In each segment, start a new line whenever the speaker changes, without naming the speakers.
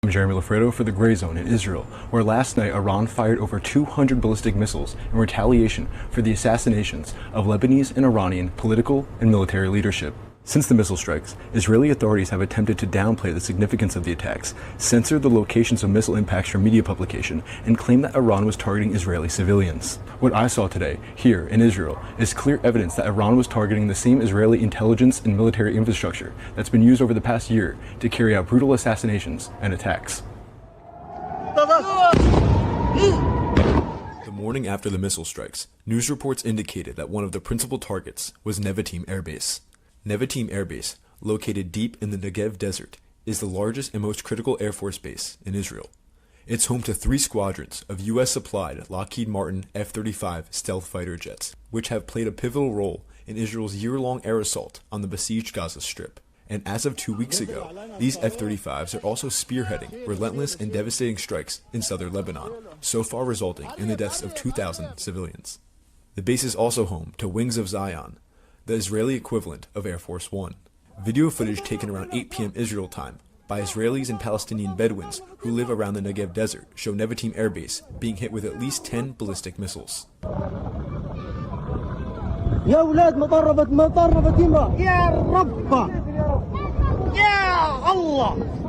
I'm Jeremy Lafredo for the Gray Zone in Israel, where last night Iran fired over 200 ballistic missiles in retaliation for the assassinations of Lebanese and Iranian political and military leadership. Since the missile strikes, Israeli authorities have attempted to downplay the significance of the attacks, censor the locations of missile impacts from media publication, and claim that Iran was targeting Israeli civilians. What I saw today, here in Israel, is clear evidence that Iran was targeting the same Israeli intelligence and military infrastructure that's been used over the past year to carry out brutal assassinations and attacks.
The morning after the missile strikes, news reports indicated that one of the principal targets was Nevatim Air Base. Nevatim Air Base, located deep in the Negev Desert, is the largest and most critical Air Force base in Israel. It's home to 3 squadrons of U.S.-supplied Lockheed Martin F-35 stealth fighter jets, which have played a pivotal role in Israel's year-long air assault on the besieged Gaza Strip. And as of 2 weeks ago, these F-35s are also spearheading relentless and devastating strikes in southern Lebanon, so far resulting in the deaths of 2,000 civilians. The base is also home to Wings of Zion, the Israeli equivalent of Air Force One. Video footage taken around 8 p.m. Israel time by Israelis and Palestinian Bedouins who live around the Negev Desert show Nevatim Air Base being hit with at least 10 ballistic missiles.
يا أولاد مطربت امرأة يا رب يا الله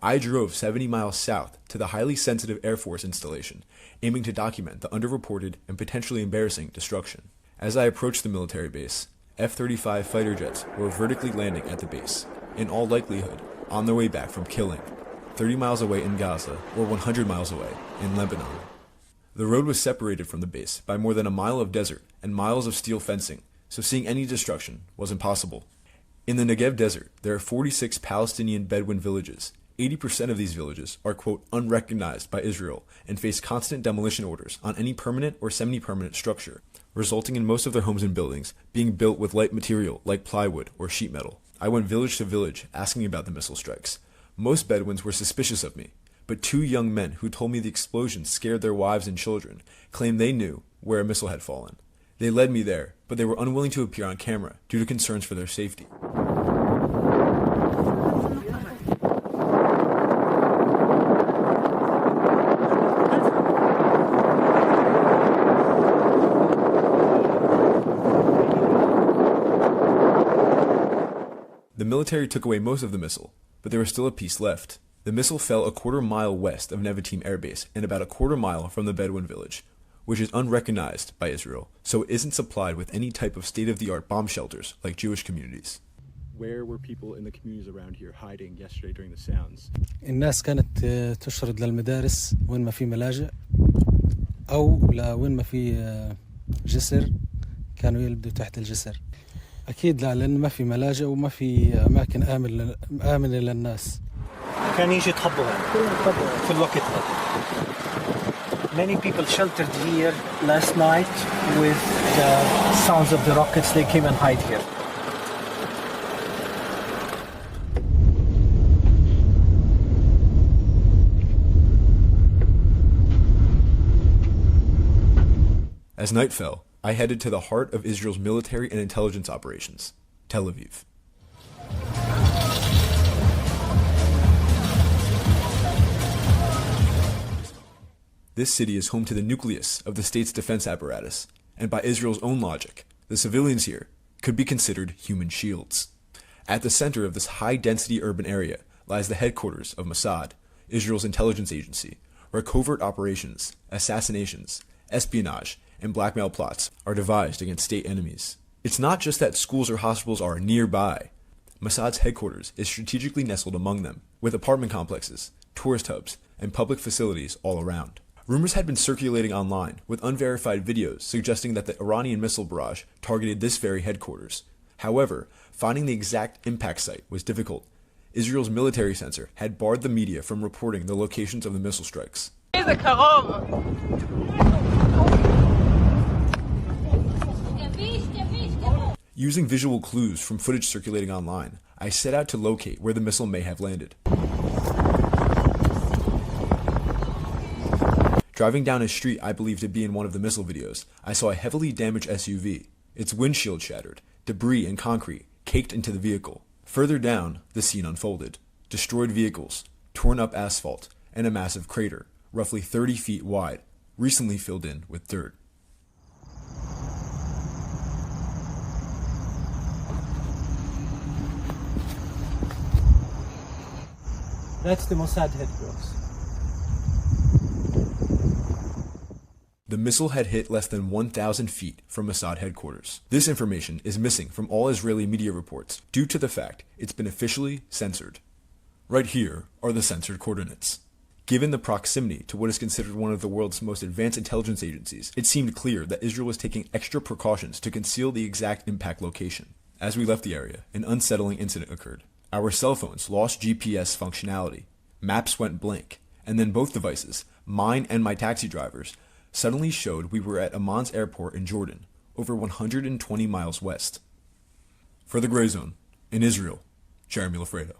I drove 70 miles south to the highly sensitive Air Force installation, aiming to document the underreported and potentially embarrassing destruction. As I approached the military base, F-35 fighter jets were vertically landing at the base, in all likelihood on their way back from killing, 30 miles away in Gaza or 100 miles away in Lebanon. The road was separated from the base by more than a mile of desert and miles of steel fencing, so seeing any destruction was impossible. In the Negev Desert, there are 46 Palestinian Bedouin villages. 80% of these villages are, quote, unrecognized by Israel and face constant demolition orders on any permanent or semi-permanent structure, resulting in most of their homes and buildings being built with light material like plywood or sheet metal. I went village to village asking about the missile strikes. Most Bedouins were suspicious of me, but 2 young men who told me the explosions scared their wives and children claimed they knew where a missile had fallen. They led me there, but they were unwilling to appear on camera due to concerns for their safety. The military took away most of the missile, but there was still a piece left. The missile fell a quarter mile west of Nevatim Air Base and about a quarter mile from the Bedouin village, which is unrecognized by Israel, so it isn't supplied with any type of state-of-the-art bomb shelters like Jewish communities.
Where were people in the communities around here hiding yesterday during the sounds?
الناس كانت تشرد للمدارس وين ما في ملاجئ أو لوين ما في جسر كانوا يلبدوا تحت الجسر. أكيد لا لأن ما في ملاجئ وما في أماكن آمنة للناس.
كان يجي تخبط في الوقت هذا. Many people sheltered here last night with the sounds of the rockets. They came and hide here.
As night fell, I headed to the heart of Israel's military and intelligence operations, Tel Aviv. This city is home to the nucleus of the state's defense apparatus, and by Israel's own logic, the civilians here could be considered human shields. At the center of this high-density urban area lies the headquarters of Mossad, Israel's intelligence agency, where covert operations, assassinations, espionage, and blackmail plots are devised against state enemies. It's not just that schools or hospitals are nearby. Mossad's headquarters is strategically nestled among them, with apartment complexes, tourist hubs, and public facilities all around. Rumors had been circulating online with unverified videos suggesting that the Iranian missile barrage targeted this very headquarters. However, finding the exact impact site was difficult. Israel's military censor had barred the media from reporting the locations of the missile strikes. Using visual clues from footage circulating online, I set out to locate where the missile may have landed. Driving down a street I believe to be in one of the missile videos, I saw a heavily damaged SUV. Its windshield shattered, debris and concrete caked into the vehicle. Further down, the scene unfolded. Destroyed vehicles, torn up asphalt, and a massive crater, roughly 30 feet wide, recently filled in with dirt.
That's the Mossad headquarters.
The missile had hit less than 1,000 feet from Mossad headquarters. This information is missing from all Israeli media reports due to the fact it's been officially censored. Right here are the censored coordinates. Given the proximity to what is considered one of the world's most advanced intelligence agencies, it seemed clear that Israel was taking extra precautions to conceal the exact impact location. As we left the area, an unsettling incident occurred. Our cell phones lost GPS functionality, maps went blank, and then both devices, mine and my taxi driver's, suddenly showed we were at Amman's airport in Jordan, over 120 miles west. For the Gray Zone, in Israel, Jeremy Lafredo.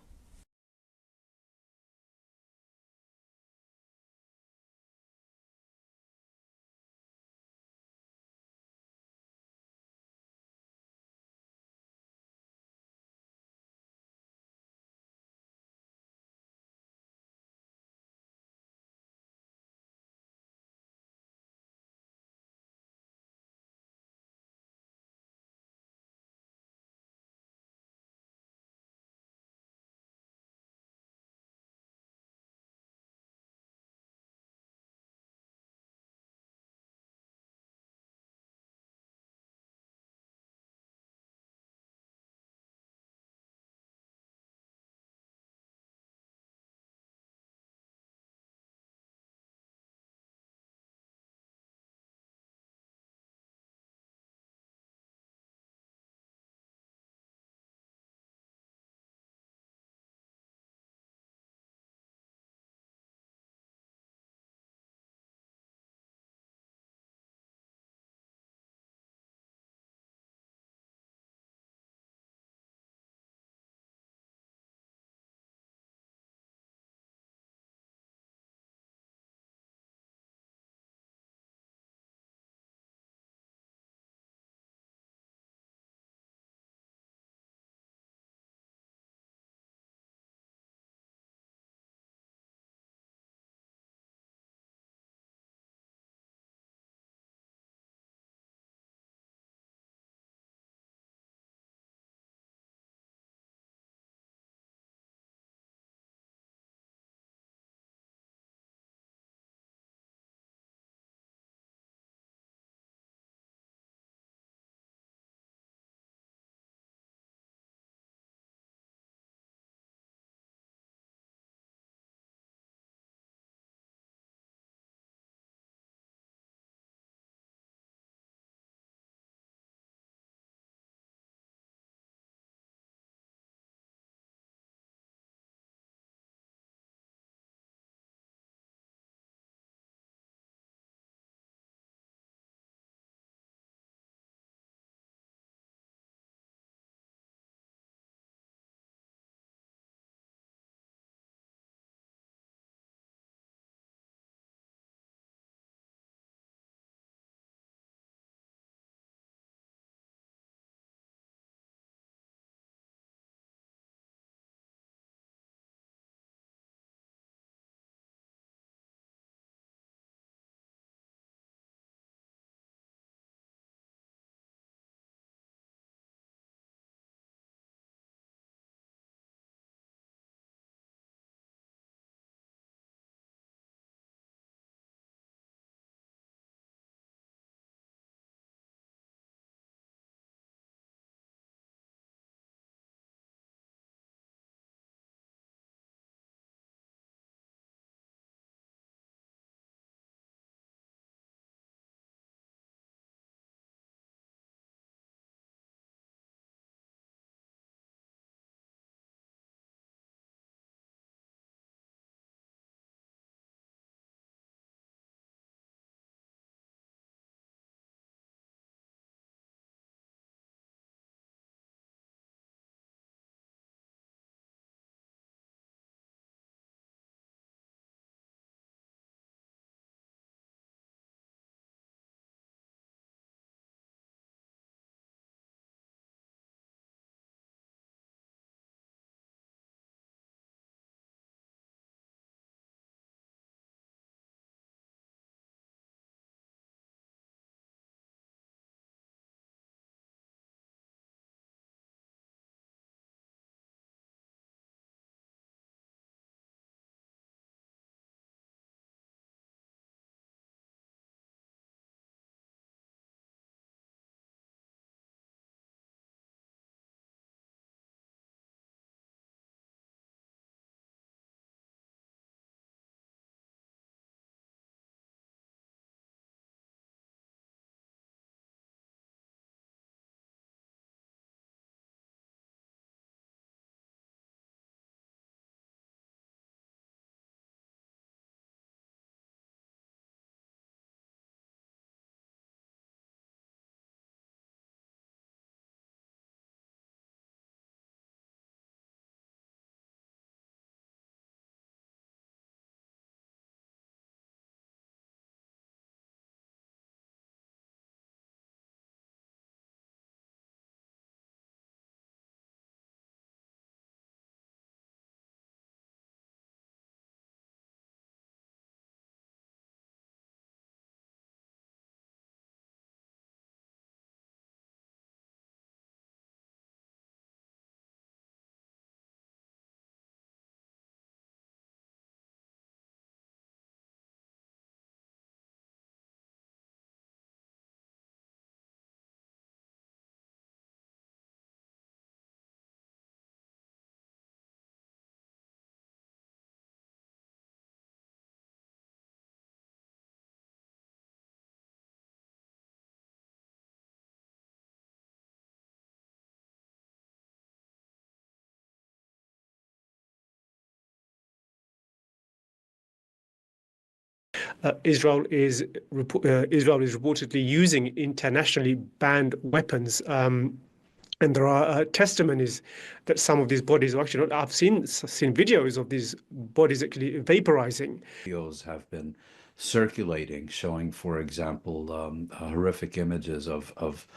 Israel is reportedly using internationally banned weapons. And there are testimonies that some of these bodies are actually not. I've seen videos of these bodies actually vaporizing.
Videos have been circulating showing, for example, horrific images of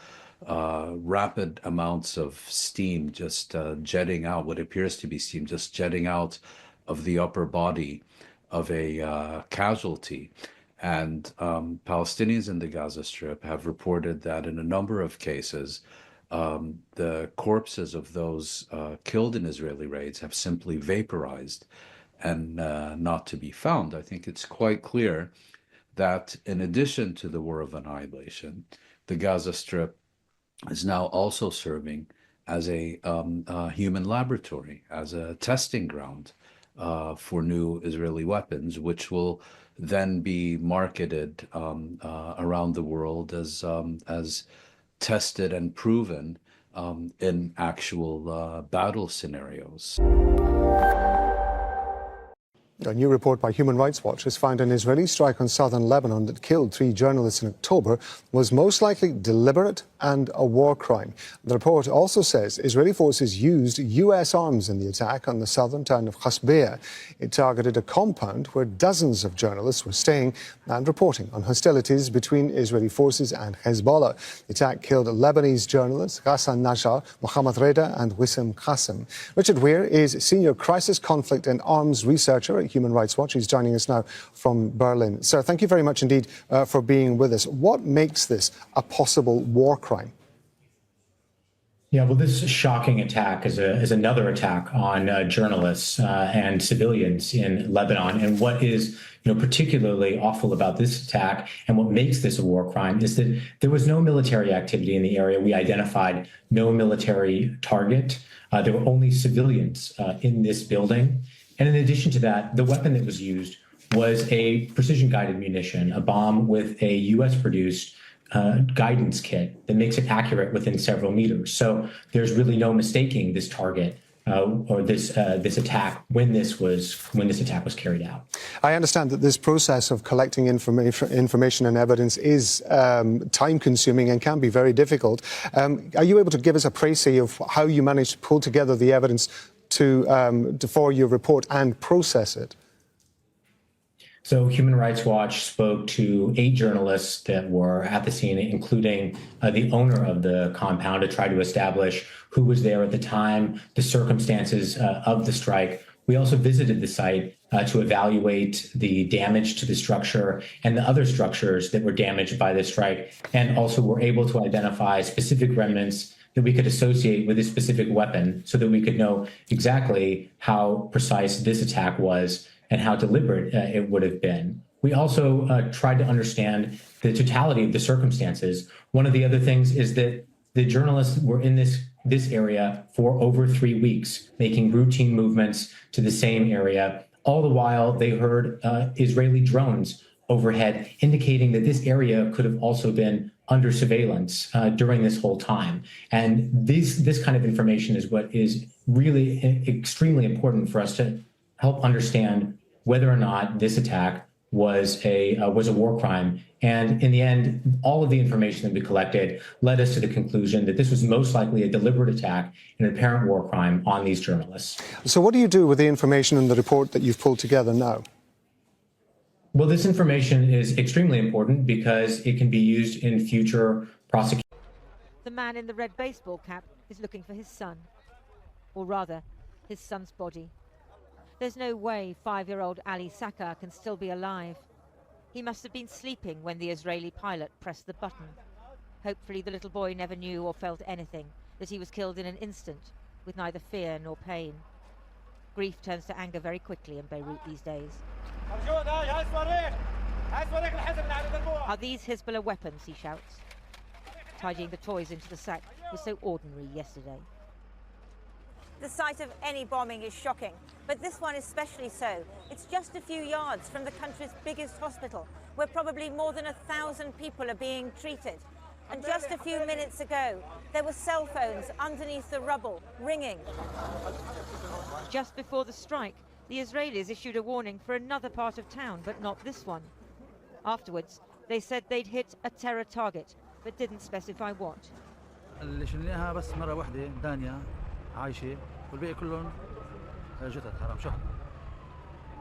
rapid amounts of steam just jetting out, what appears to be steam just jetting out of the upper body of a casualty. And Palestinians in the Gaza Strip have reported that in a number of cases, the corpses of those killed in Israeli raids have simply vaporized and not to be found. I think it's quite clear that in addition to the war of annihilation, the Gaza Strip is now also serving as a human laboratory, as a testing ground for new Israeli weapons, which will then be marketed around the world as tested and proven in actual battle scenarios.
A new report by Human Rights Watch has found an Israeli strike on southern Lebanon that killed 3 journalists in October was most likely deliberate and a war crime. The report also says Israeli forces used US arms in the attack on the southern town of Hasbea. It targeted a compound where dozens of journalists were staying and reporting on hostilities between Israeli forces and Hezbollah. The attack killed Lebanese journalists Ghassan Najjar, Mohammed Reda and Wissam Qasem. Richard Weir is Senior Crisis, Conflict and Arms Researcher at Human Rights Watch. He's joining us now from Berlin. Sir, thank you very much indeed for being with us. What makes this a possible war crime?
Yeah, well, this shocking attack is another attack on journalists and civilians in Lebanon. And what is particularly awful about this attack and what makes this a war crime is that there was no military activity in the area. We identified no military target. There were only civilians in this building. And in addition to that, the weapon that was used was a precision-guided munition, a bomb with a U.S.-produced guidance kit that makes it accurate within several meters. So there's really no mistaking this target or this attack when this attack was carried out.
I understand that this process of collecting information and evidence is time-consuming and can be very difficult. Are you able to give us a précis of how you managed to pull together the evidence for your report and process it?
So Human Rights Watch spoke to 8 journalists that were at the scene, including the owner of the compound, to try to establish who was there at the time, the circumstances of the strike. We also visited the site to evaluate the damage to the structure and the other structures that were damaged by the strike, and also were able to identify specific remnants that we could associate with a specific weapon so that we could know exactly how precise this attack was and how deliberate it would have been. We also tried to understand the totality of the circumstances. One of the other things is that the journalists were in this area for over 3 weeks, making routine movements to the same area. All the while, they heard Israeli drones overhead, indicating that this area could have also been under surveillance during this whole time. And this kind of information is what is really extremely important for us to help understand whether or not this attack was a war crime. And in the end, all of the information that we collected led us to the conclusion that this was most likely a deliberate attack and an apparent war crime on these journalists.
So what do you do with the information in the report that you've pulled together now?
Well, this information is extremely important because it can be used in future prosecutions.
The man in the red baseball cap is looking for his son, or rather, his son's body. There's no way 5-year-old Ali Sakar can still be alive. He must have been sleeping when the Israeli pilot pressed the button. Hopefully the little boy never knew or felt anything, that he was killed in an instant, with neither fear nor pain. Grief turns to anger very quickly in Beirut these days. Are these Hezbollah weapons, he shouts. Tidying the toys into the sack was so ordinary yesterday.
The sight of any bombing is shocking, but this one especially so. It's just a few yards from the country's biggest hospital, where probably more than 1,000 people are being treated. And just a few minutes ago, there were cell phones underneath the rubble, ringing.
Just before the strike, the Israelis issued a warning for another part of town, but not this one. Afterwards, they said they'd hit a terror target, but didn't specify what.
اللي شلناها بس مرة واحدة دانيا عايشة والباقي كلهم جثث حرام شهر.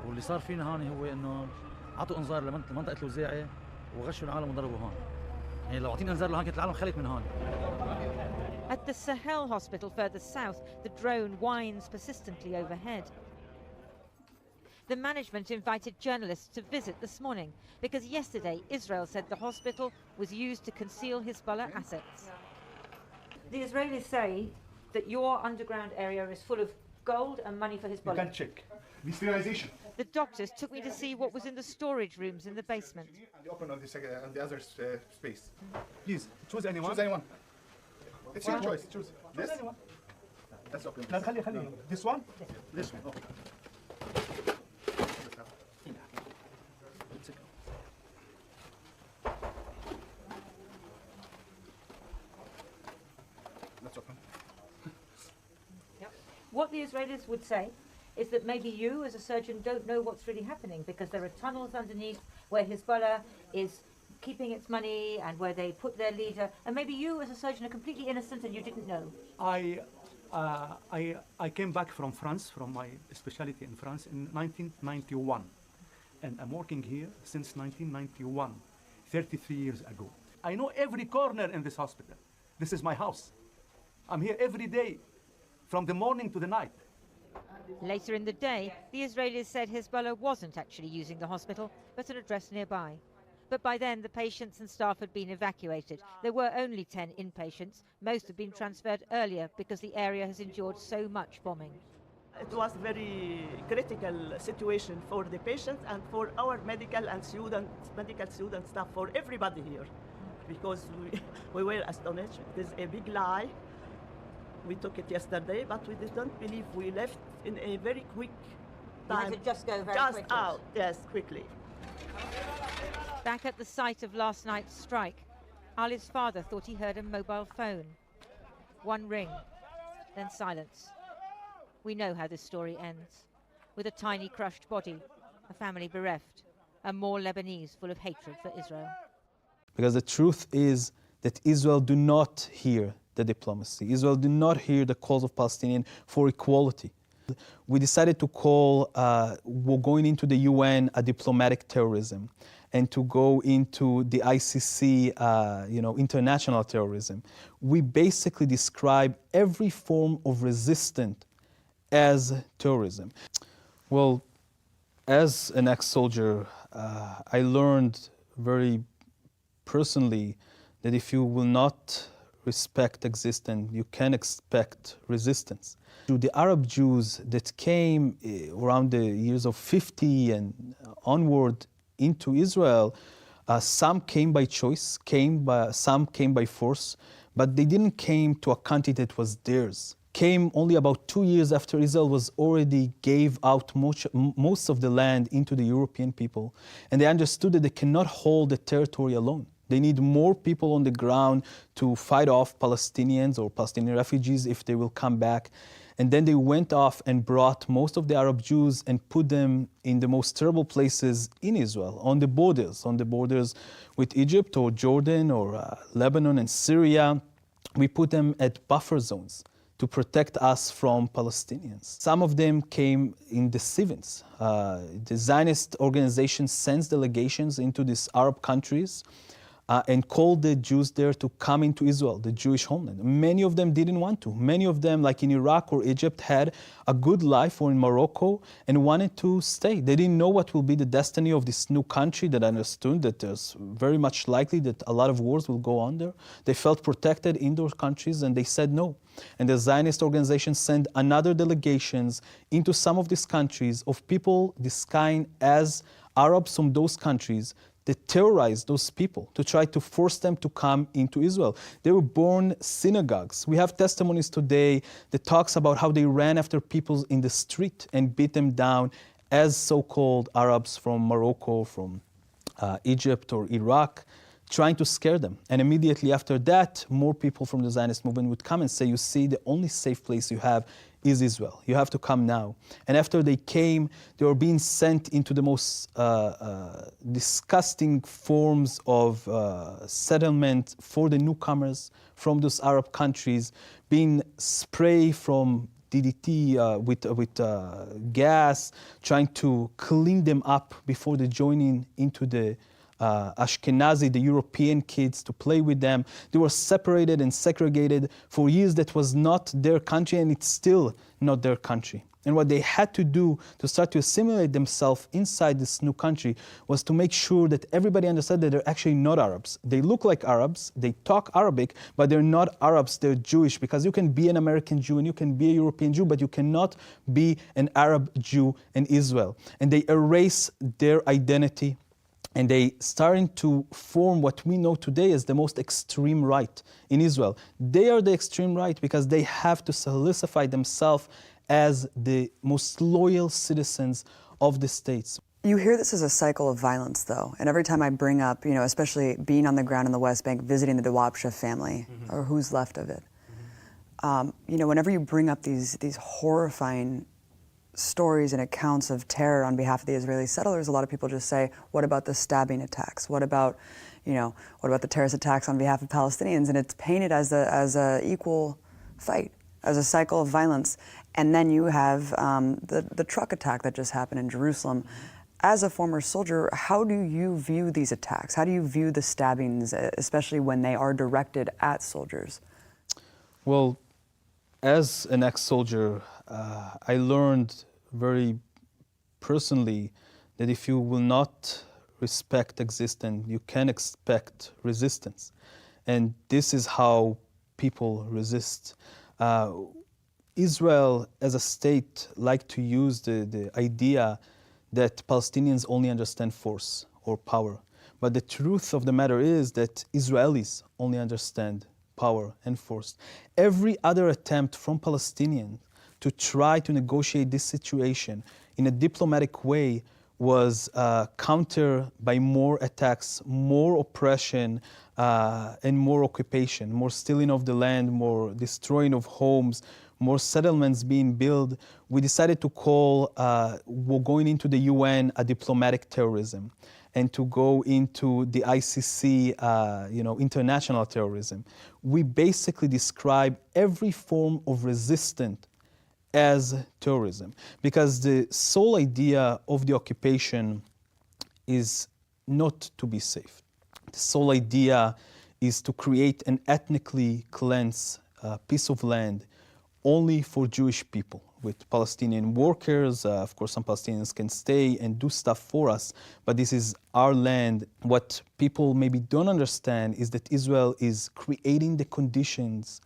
واللي صار فينا هون هو انه عطوا انذار لمنطقة الوزاعة وغشوا العالم وضربوا هون. يعني لو اعطينا انذار لهون كانت العالم خلت من هون.
At the Sahel hospital further south, the drone whines persistently overhead. The management invited journalists to visit this morning because yesterday Israel said the hospital was used to conceal Hezbollah assets. The Israelis say that your underground area is full of gold and money for Hezbollah.
You can check. Desterilisation.
The doctors took me to see what was in the storage rooms in the basement.
And the open of the other space. Please, choose anyone. Choose anyone. It's your choice. Choose. This? Let's open this. This one? This one. Okay. Let's open.
What the Israelis would say is that maybe you as a surgeon don't know what's really happening because there are tunnels underneath where Hezbollah is keeping its money and where they put their leader, and maybe you as a surgeon are completely innocent and you didn't know.
I came back from France, from my specialty in France in 1991, and I'm working here since 1991, 33 years ago. I know every corner in this hospital. This is my house. I'm here every day, from the morning to the night.
Later in the day, the Israelis said Hezbollah wasn't actually using the hospital, but an address nearby. But by then, the patients and staff had been evacuated. There were only 10 inpatients. Most had been transferred earlier because the area has endured so much bombing.
It was a very critical situation for the patients and for our medical student staff, for everybody here, because we were astonished. It is a big lie. We took it yesterday, but we didn't believe. We left in a very quick time.
You had to just go very
just
quickly.
out, yes, quickly.
Back at the site of last night's strike, Ali's father thought he heard a mobile phone. One ring, then silence. We know how this story ends. With a tiny crushed body, a family bereft, and more Lebanese full of hatred for Israel.
Because the truth is that Israel do not hear the diplomacy. Israel do not hear the calls of Palestinians for equality. We decided to call going into the UN a diplomatic terrorism, and to go into the ICC, international terrorism. We basically describe every form of resistance as terrorism. Well, as an ex-soldier, I learned very personally that if you will not respect existence, you can expect resistance. To the Arab Jews that came around the years of 50 and onward into Israel, some came by choice, some came by force, but they didn't came to a country that was theirs. Came only about 2 years after Israel was already gave out most of the land into the European people, and they understood that they cannot hold the territory alone. They need more people on the ground to fight off Palestinians or Palestinian refugees if they will come back. And then they went off and brought most of the Arab Jews and put them in the most terrible places in Israel, on the borders with Egypt or Jordan or Lebanon and Syria. We put them at buffer zones to protect us from Palestinians. Some of them came in the 70s. The Zionist organization sends delegations into these Arab countries and called the Jews there to come into Israel, the Jewish homeland. Many of them didn't want to. Many of them, like in Iraq or Egypt, had a good life, or in Morocco, and wanted to stay. They didn't know what will be the destiny of this new country that understood that there's very much likely that a lot of wars will go on there. They felt protected in those countries, and they said no. And the Zionist organization sent another delegations into some of these countries of people disguised as Arabs from those countries. They terrorized those people to try to force them to come into Israel. They were born synagogues. We have testimonies today that talks about how they ran after people in the street and beat them down as so-called Arabs from Morocco, from Egypt or Iraq, trying to scare them. And immediately after that, more people from the Zionist movement would come and say, you see, the only safe place you have is Israel. You have to come now. And after they came, they were being sent into the most disgusting forms of settlement for the newcomers from those Arab countries, being sprayed from DDT with gas, trying to clean them up before they joining into the Ashkenazi, the European kids, to play with them. They were separated and segregated for years. That was not their country, and it's still not their country. And what they had to do to start to assimilate themselves inside this new country was to make sure that everybody understood that they're actually not Arabs. They look like Arabs, they talk Arabic, but they're not Arabs, they're Jewish, because you can be an American Jew and you can be a European Jew, but you cannot be an Arab Jew in Israel. And they erase their identity, and they starting to form what we know today as the most extreme right in Israel. They are the extreme right because they have to solidify themselves as the most loyal citizens of the states.
You hear this as a cycle of violence, though, and every time I bring up, especially being on the ground in the West Bank, visiting the Dawabsha family, or who's left of it, whenever you bring up these horrifying stories and accounts of terror on behalf of the Israeli settlers, a lot of people just say, what about the stabbing attacks? What about the terrorist attacks on behalf of Palestinians? And it's painted as a equal fight, as a cycle of violence. And then you have the truck attack that just happened in Jerusalem. As a former soldier, how do you view these attacks? How do you view the stabbings, especially when they are directed at soldiers?
Well, as an ex-soldier, I learned very personally that if you will not respect existence, you can expect resistance. And this is how people resist. Israel as a state like to use the idea that Palestinians only understand force or power. But the truth of the matter is that Israelis only understand power and force. Every other attempt from Palestinians to try to negotiate this situation in a diplomatic way was countered by more attacks, more oppression, and more occupation, more stealing of the land, more destroying of homes, more settlements being built. We decided to call going into the UN a diplomatic terrorism, and to go into the ICC, international terrorism. We basically describe every form of resistance as terrorism, because the sole idea of the occupation is not to be safe. The sole idea is to create an ethnically cleansed piece of land only for Jewish people, with Palestinian workers. Of course, some Palestinians can stay and do stuff for us, but this is our land. What people maybe don't understand is that Israel is creating the conditions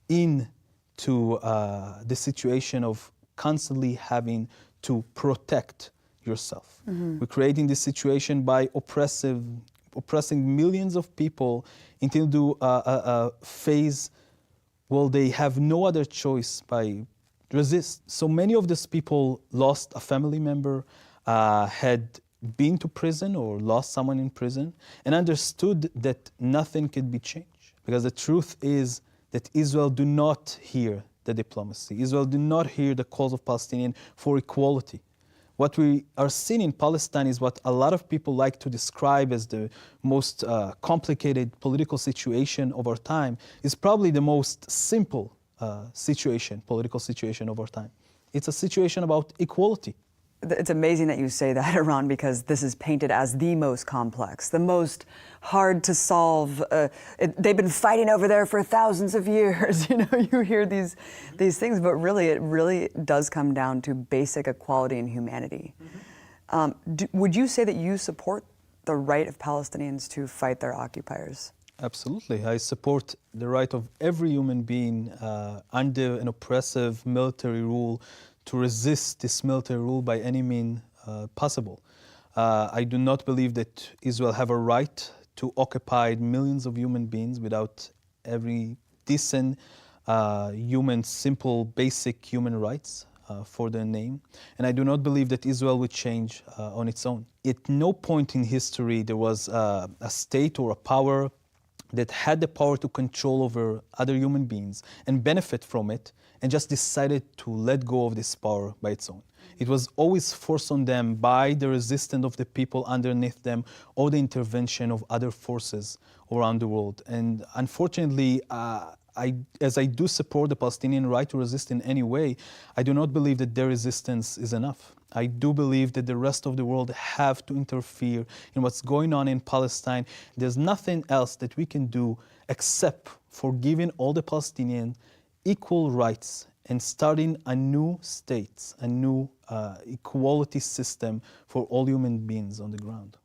into the situation of constantly having to protect yourself. We're creating this situation by oppressing millions of people until a phase well, they have no other choice by resist. So many of these people lost a family member, had been to prison or lost someone in prison, and understood that nothing could be changed. Because the truth is that Israel do not hear the diplomacy. Israel do not hear the calls of Palestinians for equality. What we are seeing in Palestine is what a lot of people like to describe as the most complicated political situation of our time, is probably the most simple political situation of our time. It's a situation about equality.
It's amazing that you say that, Iran, because this is painted as the most complex, the most hard to solve. They've been fighting over there for thousands of years. You hear these things, but really, it really does come down to basic equality and humanity. Would you say that you support the right of Palestinians to fight their occupiers?
Absolutely. I support the right of every human being under an oppressive military rule to resist this military rule by any means possible. I do not believe that Israel have a right to occupy millions of human beings without every decent simple, basic human rights for their name. And I do not believe that Israel would change on its own. At no point in history there was a state or a power that had the power to control over other human beings and benefit from it, and just decided to let go of this power by its own. It was always forced on them by the resistance of the people underneath them or the intervention of other forces around the world. And unfortunately, as I do support the Palestinian right to resist in any way, I do not believe that their resistance is enough. I do believe that the rest of the world have to interfere in what's going on in Palestine. There's nothing else that we can do except for giving all the Palestinians equal rights and starting a new state, a new equality system for all human beings on the ground.